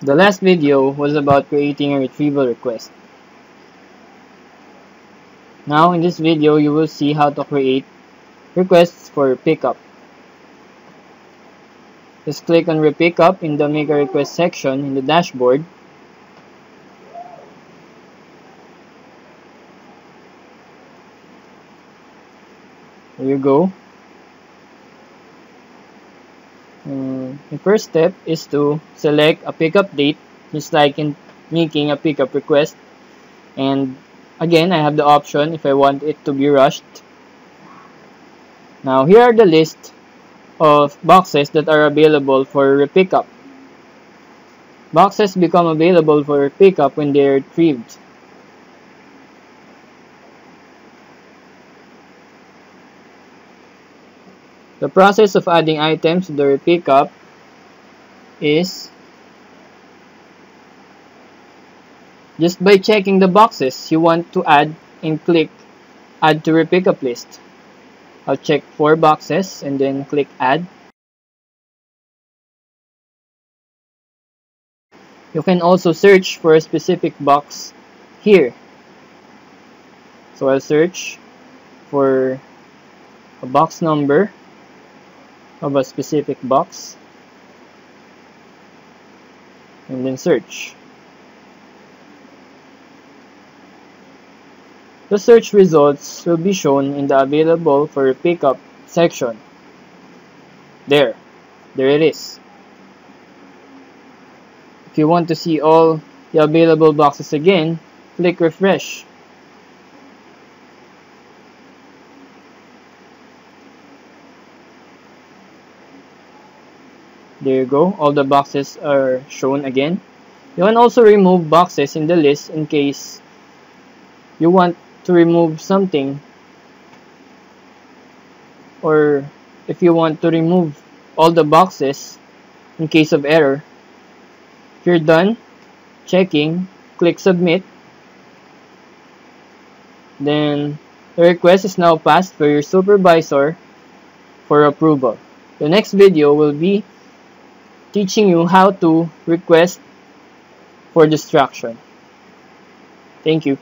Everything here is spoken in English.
The last video was about creating a retrieval request. Now in this video, you will see how to create requests for pickup. Just click on Repickup in the Make a Request section in the dashboard. There you go. The first step is to select a pickup date, just like in making a pickup request. And again, I have the option if I want it to be rushed. Now here are the list of boxes that are available for repickup. Boxes become available for pickup when they are retrieved. The process of adding items to the pickup is just by checking the boxes you want to add and click Add to Repickup List. I'll check 4 boxes and then click Add. You can also search for a specific box here. So I'll search for a box number of a specific box and then search. The search results will be shown in the Available for Pickup section. There it is. If you want to see all the available boxes again, click Refresh. There you go, all the boxes are shown again. You can also remove boxes in the list in case you want to remove something, or if you want to remove all the boxes in case of error. If you're done checking, click Submit. Then the request is now passed for your supervisor for approval. The next video will be teaching you how to request for destruction. Thank you.